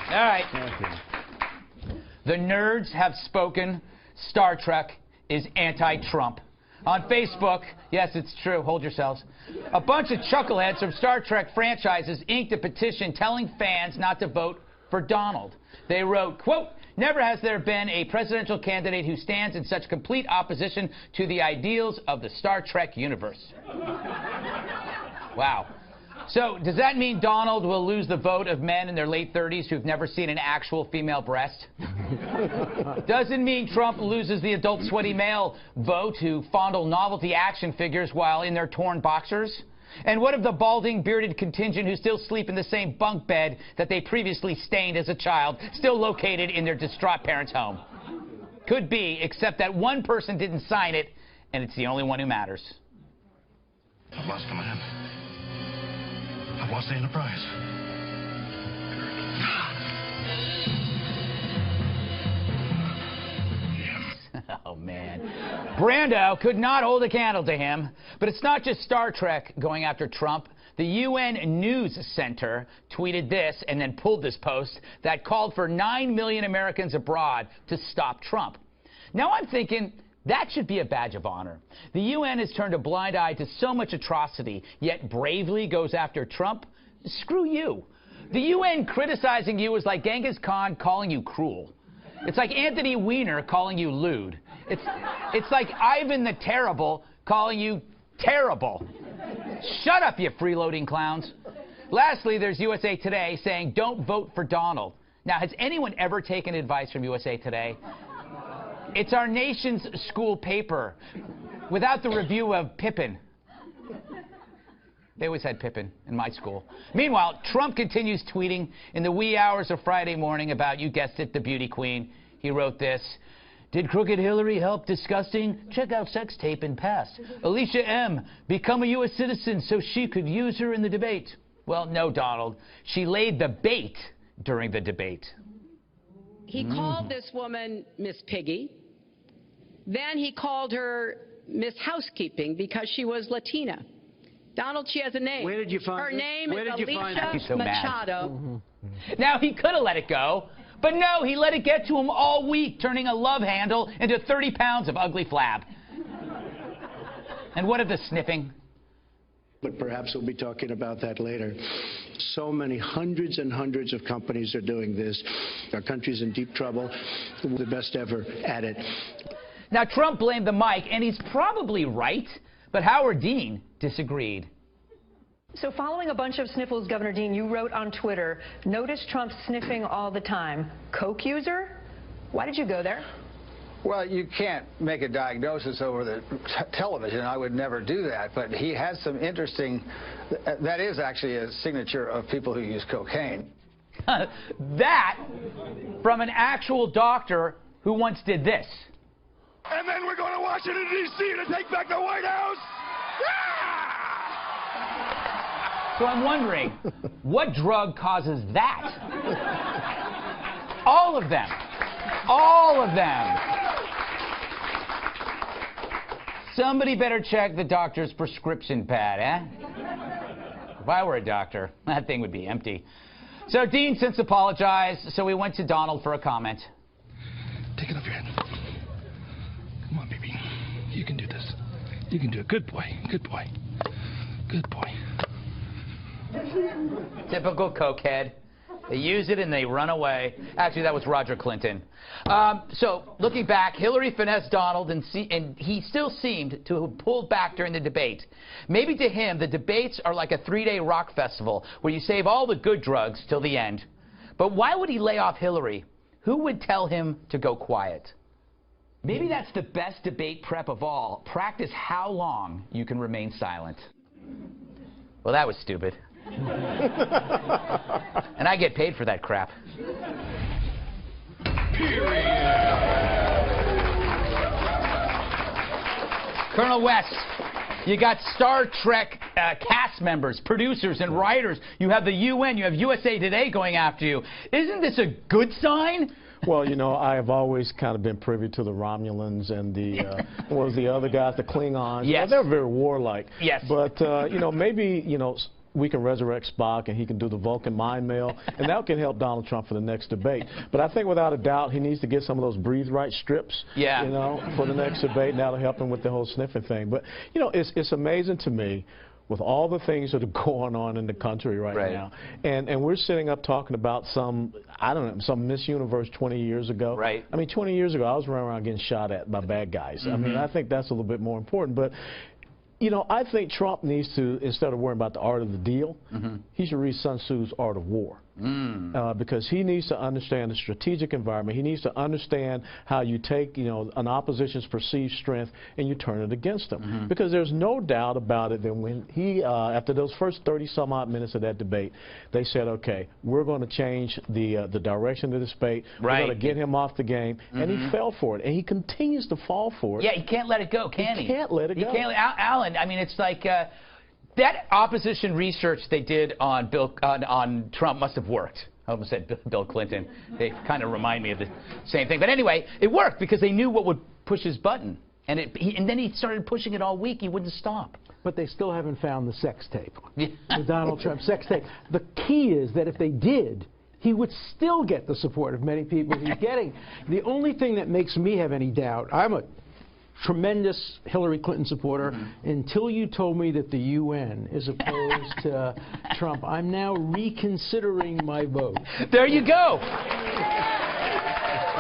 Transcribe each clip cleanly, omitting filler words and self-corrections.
All right. The nerds have spoken. Star Trek is anti-Trump. On Facebook, yes, it's true, hold yourselves, a bunch of chuckleheads from Star Trek franchises inked a petition telling fans not to vote for Donald. They wrote, quote, "Never has there been a presidential candidate who stands in such complete opposition to the ideals of the Star Trek universe." Wow. So, does that mean Donald will lose the vote of men in their late 30s who've never seen an actual female breast? Does it mean Trump loses the adult sweaty male vote who fondle novelty action figures while in their torn boxers? And what of the balding, bearded contingent who still sleep in the same bunk bed that they previously stained as a child, still located in their distraught parents' home? Could be, except that one person didn't sign it, and it's the only one who matters. I've lost the man. I've lost the Enterprise. Oh, man. Brando could not hold a candle to him. But it's not just Star Trek going after Trump. The UN News Center tweeted this and then pulled this post that called for 9 million Americans abroad to stop Trump. Now I'm thinking, that should be a badge of honor. The UN has turned a blind eye to so much atrocity, yet bravely goes after Trump. Screw you. The UN criticizing you is like Genghis Khan calling you cruel. It's like Anthony Weiner calling you lewd. It's like Ivan the Terrible calling you terrible. Shut up, you freeloading clowns. Lastly, there's USA Today saying, don't vote for Donald. Now, has anyone ever taken advice from USA Today? It's our nation's school paper, without the review of Pippin. They always had Pippin in my school. Meanwhile, Trump continues tweeting in the wee hours of Friday morning about, you guessed it, the beauty queen. He wrote this: "Did Crooked Hillary help disgusting? Check out sex tape in past. Alicia M. become a U.S. citizen so she could use her in the debate." Well, no, Donald. She laid the bait during the debate. He called this woman Miss Piggy. Then he called her Miss Housekeeping because she was Latina. Donald, she has a name. Where did you find her it? name Where is did you find Alicia it? So Machado. Now, he could have let it go, but no, he let it get to him all week, turning a love handle into 30 pounds of ugly flab. And what of the sniffing? But perhaps we'll be talking about that later. So many, hundreds and hundreds of companies are doing this. Our country's in deep trouble. We're the best ever at it. Now, Trump blamed the mic, and he's probably right, but Howard Dean disagreed. So following a bunch of sniffles, Governor Dean, you wrote on Twitter, notice Trump sniffing all the time. Coke user? Why did you go there? Well, you can't make a diagnosis over the television. I would never do that. But he has some interesting, that is actually a signature of people who use cocaine. That from an actual doctor who once did this. And then we're going to Washington, D.C. to take back the White House. So I'm wondering, what drug causes that? All of them. All of them. Somebody better check the doctor's prescription pad, eh? If I were a doctor, that thing would be empty. So Dean since apologized, so we went to Donald for a comment. Take it off your head. Come on, baby. You can do this. You can do it. Good boy. Good boy. Good boy. Typical cokehead. They use it and they run away. Actually, that was Roger Clinton. So, looking back, Hillary finessed Donald, and he still seemed to have pulled back during the debate. Maybe to him, the debates are like a 3-day rock festival where you save all the good drugs till the end. But why would he lay off Hillary? Who would tell him to go quiet? Maybe that's the best debate prep of all. Practice how long you can remain silent. Well, that was stupid. And I get paid for that crap. Colonel West, you got Star Trek cast members, producers, and writers. You have the UN, you have USA Today going after you. Isn't this a good sign? Well, you know, I have always kind of been privy to the Romulans and the, what was the other guys, the Klingons. Yes. They're very warlike. Yes. But, you know, maybe, you know, we can resurrect Spock and he can do the Vulcan mind meld, and that can help Donald Trump for the next debate. But I think without a doubt he needs to get some of those breathe right strips, you know, for the next debate, and that'll help him with the whole sniffing thing. But, you know, it's amazing to me with all the things that are going on in the country right now. And we're sitting up talking about some, I don't know, some Miss Universe 20 years ago. I mean, 20 years ago, I was running around getting shot at by bad guys. I mean, I think that's a little bit more important. But, you know, I think Trump needs to, instead of worrying about the art of the deal, he should read Sun Tzu's Art of War. Because he needs to understand the strategic environment. He needs to understand how you take, you know, an opposition's perceived strength and you turn it against them. Because there's no doubt about it that when he, after those first 30-some-odd minutes of that debate, they said, okay, we're going to change the direction of this debate. We're going to get him off the game. And he fell for it. And he continues to fall for it. Yeah, he can't let it go, can he? He can't let it go. Alan, I mean, it's like... that opposition research they did on on Trump must have worked. I almost said Bill Clinton. They kind of remind me of the same thing. But anyway, it worked because they knew what would push his button. And then he started pushing it all week. He wouldn't stop. But they still haven't found the sex tape, the Donald Trump sex tape. The key is that if they did, he would still get the support of many people he's getting. The only thing that makes me have any doubt, I'm a tremendous Hillary Clinton supporter until you told me that the UN is opposed to Trump. I'm now reconsidering my vote. There you go.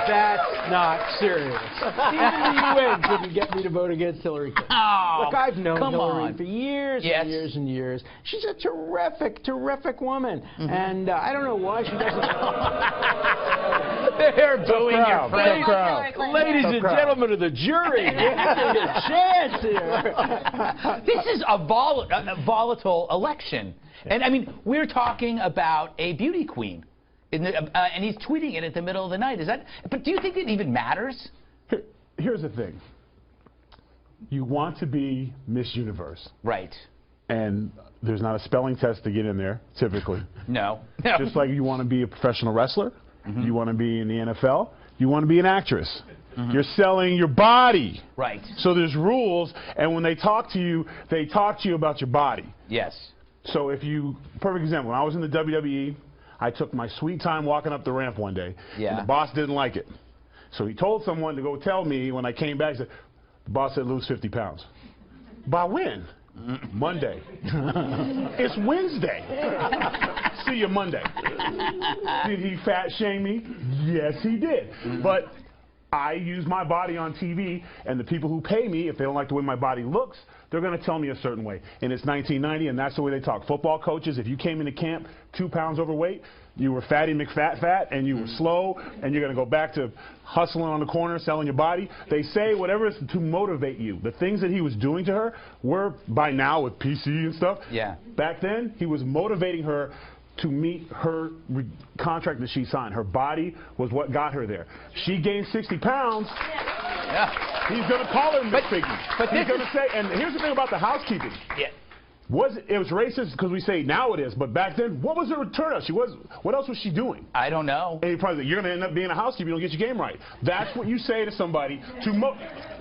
That's not serious. Even the UN couldn't get me to vote against Hillary Clinton. Oh, look, I've known Hillary for years and years and years. She's a terrific, terrific woman. And I don't know why she doesn't... They're booing your friend. Ladies and gentlemen of the jury, give me a chance here. This is a volatile election. And, I mean, we're talking about a beauty queen. And he's tweeting it at the middle of the night. But do you think it even matters? Here's the thing. You want to be Miss Universe. Right. And there's not a spelling test to get in there, typically. No. Just like you want to be a professional wrestler, you want to be in the NFL, you want to be an actress. You're selling your body. Right. So there's rules, and when they talk to you about your body. Yes. So if you, perfect example, when I was in the WWE, I took my sweet time walking up the ramp one day, and the boss didn't like it. So he told someone to go tell me when I came back, he said, the boss said lose 50 pounds. By when? Monday. It's Wednesday. See you Monday. Did he fat shame me? Yes, he did. But I use my body on TV, and the people who pay me, if they don't like the way my body looks, they're going to tell me a certain way. And it's 1990, and that's the way they talk. Football coaches, if you came into camp 2 pounds overweight, you were fatty McFat, and you were slow, and you're going to go back to hustling on the corner, selling your body. They say whatever is to motivate you. The things that he was doing to her were, by now with PC and stuff, back then, he was motivating her to meet her contract that she signed. Her body was what got her there. She gained 60 pounds. He's going to call her Miss Piggy. But he's going to say, and here's the thing about the housekeeping. It was racist because we say now it is, but back then, what was her turnout? What else was she doing? I don't know. And you're going to end up being a housekeeper. You don't get your game right. That's what you say to somebody to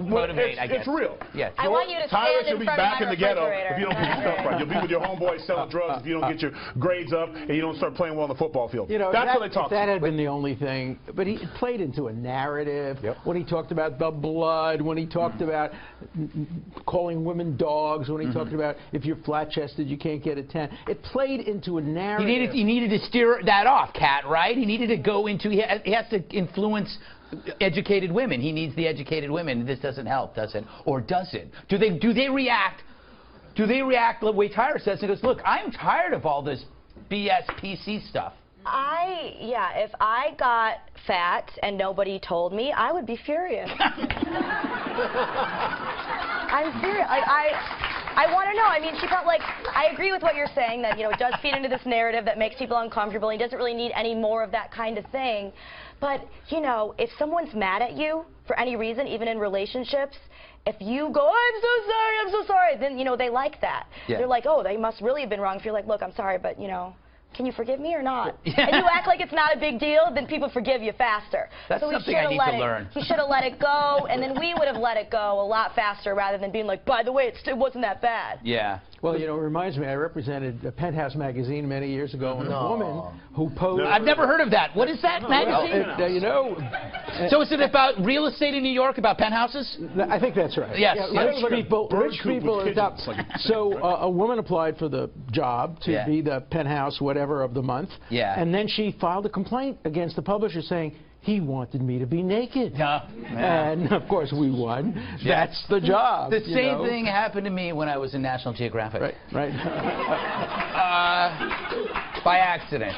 motivate. I guess it's real. Yes. I want you to stand in front of my refrigerator. Tyler should be back in the ghetto if you don't get your stuff right. You'll be with your homeboys selling drugs if you don't get your grades up and you don't start playing well on the football field. You know, that's what they talk. That had been the only thing, but he played into a narrative. When he talked about the blood, when he talked about calling women dogs, when he talked about if you're flat-chested you can't get a 10. It played into a narrative. He needed to steer that off, Kat, right? He needed to go into, he has to influence educated women. He needs the educated women. This doesn't help, does it? Or does it? Do they react? Do they react the way Tyra says and goes, look, I'm tired of all this BS PC stuff? If I got fat and nobody told me, I would be furious. I'm serious. I want to know. I mean, she felt like, I agree with what you're saying, that, you know, it does feed into this narrative that makes people uncomfortable. He doesn't really need any more of that kind of thing. But, you know, if someone's mad at you for any reason, even in relationships, if you go, I'm so sorry, then, you know, they like that. They're like, oh, they must really have been wrong. If you're like, look, I'm sorry, but, you know, can you forgive me or not? And you act like it's not a big deal, then people forgive you faster. That's so something I need to learn. He should have let it go, and then we would have let it go a lot faster rather than being like, by the way, it wasn't that bad. Yeah. Well, you know, it reminds me, I represented Penthouse magazine many years ago, and a woman who posed... I've never heard of that. What is that magazine? Well, you know... So is it about real estate in New York, about penthouses? I think that's right. Yes. Yeah, rich people at the top. So a woman applied for the job to be the penthouse whatever of the month. Yeah. And then she filed a complaint against the publisher saying, he wanted me to be naked. And, of course, we won. Yeah. That's the job. The same thing happened to me when I was in National Geographic. Right. By accident.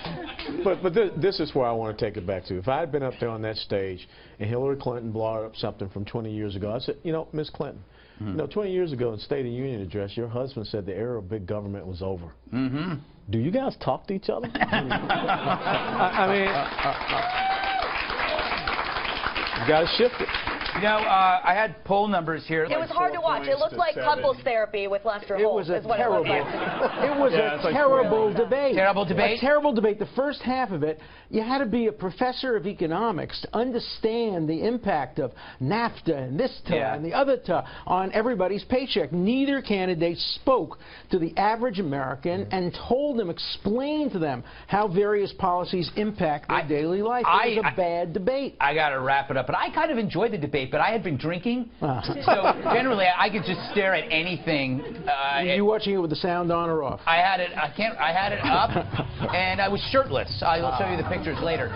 But this is where I want to take it back to. If I had been up there on that stage and Hillary Clinton brought up something from 20 years ago, I said, you know, Ms. Clinton, you know, 20 years ago in the State of the Union address, your husband said the era of big government was over. Do you guys talk to each other? I mean... You got to shift it. You know, I had poll numbers here. It was hard to watch. It looked like couples therapy with Lester Holt. It was a terrible debate. Terrible debate? A terrible debate. The first half of it, you had to be a professor of economics to understand the impact of NAFTA and this and the other on everybody's paycheck. Neither candidate spoke to the average American and told them, explained to them how various policies impact their daily life. It was a bad debate. I got to wrap it up. But I kind of enjoyed the debate, but I had been drinking. So generally, I could just stare at anything. Were you watching it with the sound on or off? I had it up, and I was shirtless. I will show you the pictures later.